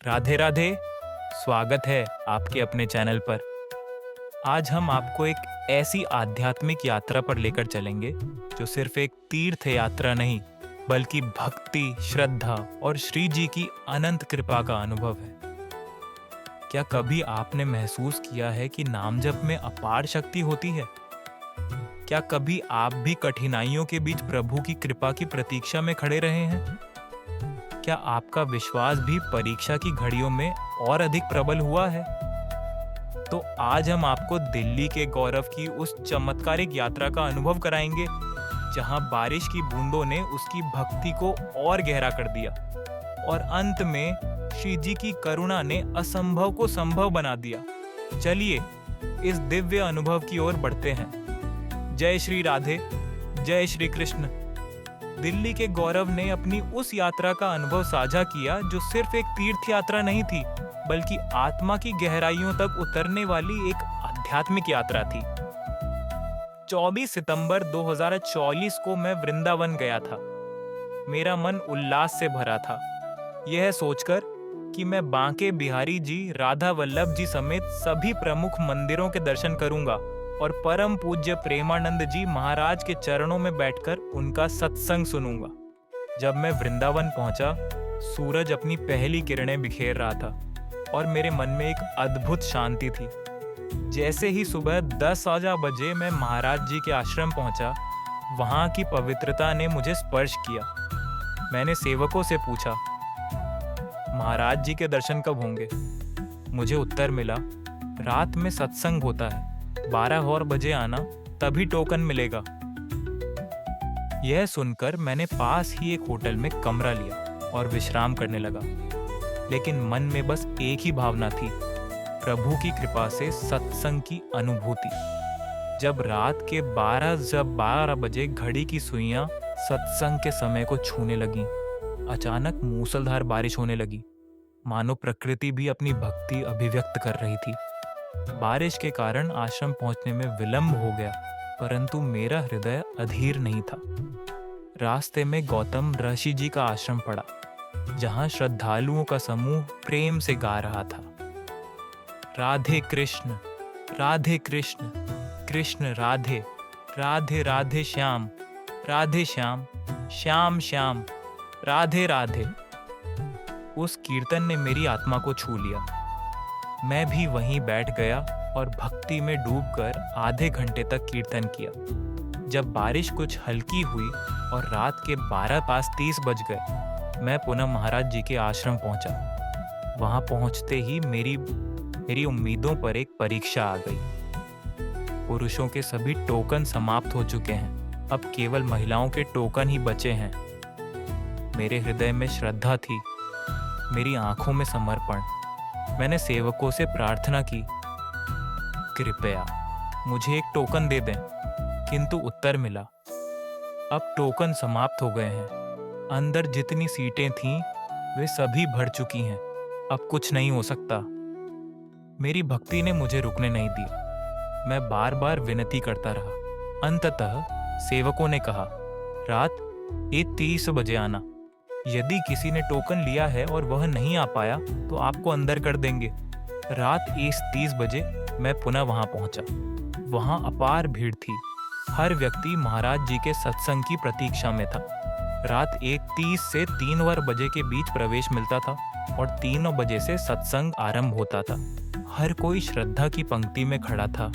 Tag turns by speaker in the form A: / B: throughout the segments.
A: राधे राधे। स्वागत है आपके अपने चैनल पर। आज हम आपको एक ऐसी आध्यात्मिक यात्रा पर लेकर चलेंगे जो सिर्फ एक तीर्थ यात्रा नहीं, बल्कि भक्ति, श्रद्धा और श्री जी की अनंत कृपा का अनुभव है। क्या कभी आपने महसूस किया है कि नाम जप में अपार शक्ति होती है? क्या कभी आप भी कठिनाइयों के बीच प्रभु की कृपा की प्रतीक्षा में खड़े रहे हैं? क्या आपका विश्वास भी परीक्षा की घड़ियों में और अधिक प्रबल हुआ है? तो आज हम आपको दिल्ली के गौरव की उस चमत्कारिक यात्रा का अनुभव कराएंगे, जहां बारिश की बूंदों ने उसकी भक्ति को और गहरा कर दिया और अंत में श्री जी की करुणा ने असंभव को संभव बना दिया। चलिए इस दिव्य अनुभव की ओर बढ़ते हैं। जय श्री राधे, जय श्री कृष्ण। दिल्ली के गौरव ने अपनी उस यात्रा का अनुभव साझा किया जो सिर्फ एक तीर्थ यात्रा नहीं थी, बल्कि आत्मा की गहराइयों तक उतरने वाली एक आध्यात्मिक यात्रा थी। 24 सितंबर 2024 को मैं वृंदावन गया था। मेरा मन उल्लास से भरा था, यह सोचकर कि मैं बांके बिहारी जी, राधा वल्लभ जी समेत सभी प्रमुख मंदिरों के दर्शन करूंगा और परम पूज्य प्रेमानंद जी महाराज के चरणों में बैठकर उनका सत्संग सुनूंगा। जब मैं वृंदावन पहुंचा, सूरज अपनी पहली किरणें बिखेर रहा था और मेरे मन में एक अद्भुत शांति थी। जैसे ही सुबह 10 बजे मैं महाराज जी के आश्रम पहुंचा, वहां की पवित्रता ने मुझे स्पर्श किया। मैंने सेवकों से पूछा, महाराज जी के दर्शन कब होंगे? मुझे उत्तर मिला, रात में सत्संग होता है, 12 बजे आना, तभी टोकन मिलेगा। यह सुनकर मैंने पास ही एक होटल में कमरा लिया और विश्राम करने लगा। लेकिन मन में बस एक ही भावना थी, प्रभु की कृपा से सत्संग की अनुभूति। जब रात के 12 बजे घड़ी की सुइयां सत्संग के समय को छूने लगीं, अचानक मूसलधार बारिश होने लगी, मानो प्रकृति भी अपनी भक्ति अभिव्यक्त कर रही थी। बारिश के कारण आश्रम पहुंचने में विलंब हो गया, परंतु मेरा हृदय अधीर नहीं था। रास्ते में गौतम ऋषि जी का आश्रम पड़ा, जहां श्रद्धालुओं का समूह प्रेम से गा रहा था, राधे कृष्ण, कृष्ण राधे, राधे राधे श्याम, श्याम श्याम, राधे राधे। उस कीर्तन ने मेरी आत्मा को छू लिया। मैं भी वहीं बैठ गया और भक्ति में डूबकर आधे घंटे तक कीर्तन किया। जब बारिश कुछ हल्की हुई और रात के 12:30 बज गए, मैं पुनः महाराज जी के आश्रम पहुंचा। वहां पहुंचते ही मेरी उम्मीदों पर एक परीक्षा आ गई। पुरुषों के सभी टोकन समाप्त हो चुके हैं, अब केवल महिलाओं के टोकन ही बचे हैं। मेरे हृदय में श्रद्धा थी, मेरी आंखों में समर्पण। मैंने सेवकों से प्रार्थना की, कृपया मुझे एक टोकन दे दें, किंतु उत्तर मिला, अब टोकन समाप्त हो गए हैं। अंदर जितनी सीटें थीं वे सभी भर चुकी हैं, अब कुछ नहीं हो सकता। मेरी भक्ति ने मुझे रुकने नहीं दिया। मैं बार बार विनती करता रहा। अंततः सेवकों ने कहा, रात 1:30 बजे आना। यदि किसी ने टोकन लिया है और वह नहीं आ पाया तो आपको अंदर कर देंगे। रात 1:30 बजे मैं पुनः वहां पहुंचा। वहां अपार भीड़ थी। हर व्यक्ति महाराज जी के सत्संग की प्रतीक्षा में था। रात 1:30 से 3 बजे के बीच प्रवेश मिलता था और 3 बजे से सत्संग आरंभ होता था। हर कोई श्रद्धा की पंक्ति में खड़ा था।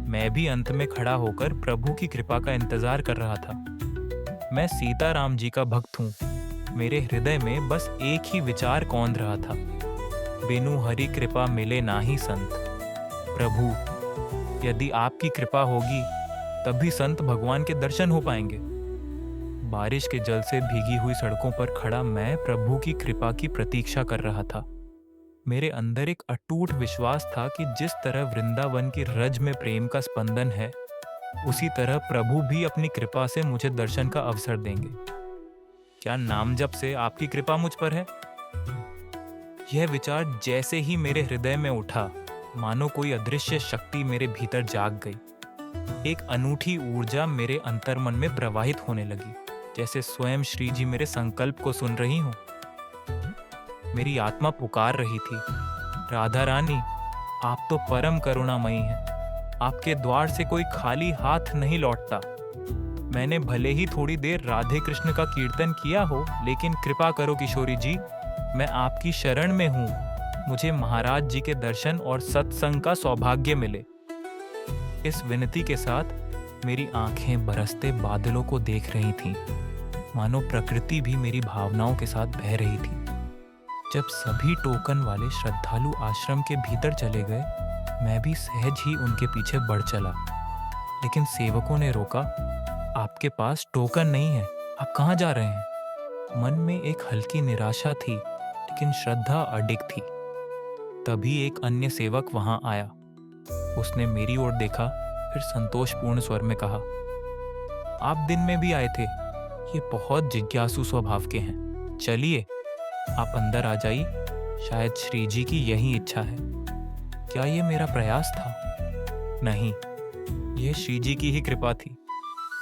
A: मैं भी अंत में खड़ा होकर प्रभु की कृपा का इंतजार कर रहा था। मैं सीताराम जी का भक्त हूँ। मेरे हृदय में बस एक ही विचार कौंध रहा था, बिनु हरि कृपा मिले नाही संत। प्रभु, यदि आपकी कृपा होगी तभी संत भगवान के दर्शन हो पाएंगे। बारिश के जल से भीगी हुई सड़कों पर खड़ा मैं प्रभु की कृपा की प्रतीक्षा कर रहा था। मेरे अंदर एक अटूट विश्वास था कि जिस तरह वृंदावन की रज में प्रेम का स्पंदन है, उसी तरह प्रभु भी अपनी कृपा से मुझे दर्शन का अवसर देंगे। क्या नाम जप से आपकी कृपा मुझ पर है? यह विचार जैसे ही मेरे हृदय में उठा, मानो कोई अदृश्य शक्ति मेरे भीतर जाग गई। एक अनूठी ऊर्जा मेरे अंतर्मन में प्रवाहित होने लगी, जैसे स्वयं श्री जी मेरे संकल्प को सुन रही हूं। मेरी आत्मा पुकार रही थी, राधा रानी, आप तो परम करुणामयी हैं। आपके द्वार से कोई खाली हाथ नहीं लौटता। मैंने भले ही थोड़ी देर राधे कृष्ण का कीर्तन किया हो, लेकिन कृपा करो किशोरी जी, मैं आपकी शरण में हूँ। मुझे महाराज जी के दर्शन और सत्संग का सौभाग्य मिले। इस विनती के साथ मेरी आंखें बरसते बादलों को देख रही थीं, मानो प्रकृति भी मेरी भावनाओं के साथ बह रही थी। जब सभी टोकन वाले श्रद्धालु आश्रम के भीतर चले गए, मैं भी सहज ही उनके पीछे बढ़ चला, लेकिन सेवकों ने रोका। आपके पास टोकन नहीं है, आप कहाँ जा रहे हैं? मन में एक हल्की निराशा थी, लेकिन श्रद्धा अडिग थी। तभी एक अन्य सेवक वहां आया। उसने मेरी ओर देखा, फिर संतोषपूर्ण स्वर में कहा, आप दिन में भी आए थे। ये बहुत जिज्ञासु स्वभाव के हैं। चलिए, आप अंदर आ जाइए। शायद श्री जी की यही इच्छा है। क्या ये मेरा प्रयास था? नहीं, यह श्री जी की ही कृपा थी।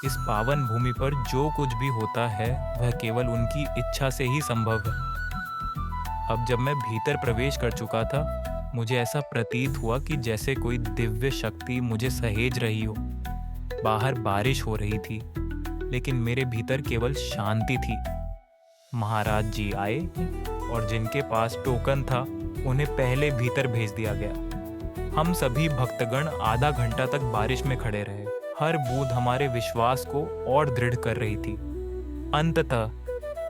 A: इस पावन भूमि पर जो कुछ भी होता है वह केवल उनकी इच्छा से ही संभव है। अब जब मैं भीतर प्रवेश कर चुका था, मुझे ऐसा प्रतीत हुआ कि जैसे कोई दिव्य शक्ति मुझे सहेज रही हो। बाहर बारिश हो रही थी, लेकिन मेरे भीतर केवल शांति थी। महाराज जी आए और जिनके पास टोकन था उन्हें पहले भीतर भेज दिया गया। हम सभी भक्तगण आधा घंटा तक बारिश में खड़े रहे। हर बूंद हमारे विश्वास को और दृढ़ कर रही थी। अंततः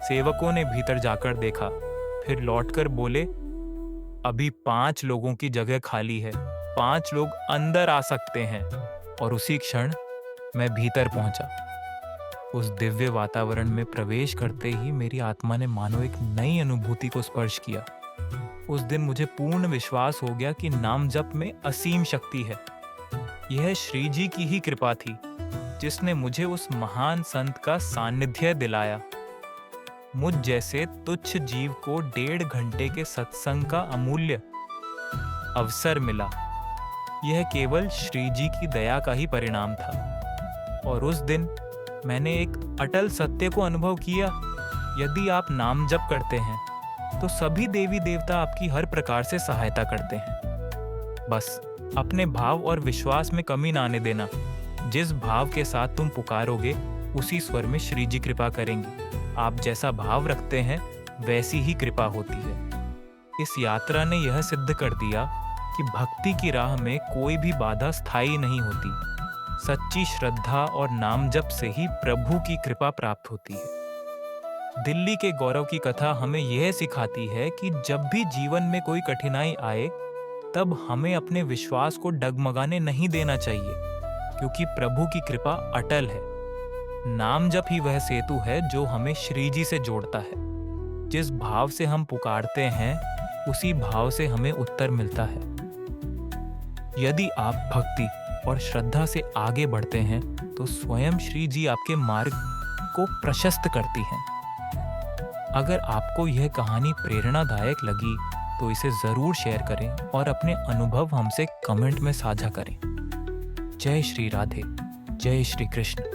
A: सेवकों ने भीतर जाकर देखा, फिर लौटकर बोले, अभी 5 लोगों की जगह खाली है, 5 लोग अंदर आ सकते हैं। और उसी क्षण मैं भीतर पहुंचा। उस दिव्य वातावरण में प्रवेश करते ही मेरी आत्मा ने मानो एक नई अनुभूति को स्पर्श किया। उस दिन मुझे पूर्ण विश्वास हो गया कि नाम जप में असीम शक्ति है। यह श्री जी की ही कृपा थी, जिसने मुझे उस महान संत का सानिध्य दिलाया। मुझ जैसे तुच्छ जीव को 1.5 घंटे के सत्संग का अमूल्य अवसर मिला। यह केवल श्री जी की दया का ही परिणाम था। और उस दिन मैंने एक अटल सत्य को अनुभव किया। यदि आप नाम जप करते हैं तो सभी देवी देवता आपकी हर प्रकार से सहायता करते हैं। बस अपने भाव और विश्वास में कमी ना आने देना। जिस भाव के साथ तुम पुकारोगे, उसी स्वर में श्री जी कृपा करेंगी। आप जैसा भाव रखते हैं वैसी ही कृपा होती है। इस यात्रा ने यह सिद्ध कर दिया कि भक्ति की राह में कोई भी बाधा स्थायी नहीं होती। सच्ची श्रद्धा और नाम जप से ही प्रभु की कृपा प्राप्त होती है। दिल्ली के गौरव की कथा हमें यह सिखाती है कि जब भी जीवन में कोई कठिनाई आए, तब हमें अपने विश्वास को डगमगाने नहीं देना चाहिए, क्योंकि प्रभु की कृपा अटल है। नाम जप ही वह सेतु है जो हमें श्री जी से जोड़ता है। जिस भाव से हम पुकारते हैं, उसी भाव से हमें उत्तर मिलता है। यदि आप भक्ति और श्रद्धा से आगे बढ़ते हैं, तो स्वयं श्री जी आपके मार्ग को प्रशस्त करती हैं। अगर आपको यह कहानी प्रेरणादायक लगी, तो इसे जरूर शेयर करें और अपने अनुभव हमसे कमेंट में साझा करें। जय श्री राधे, जय श्री कृष्ण।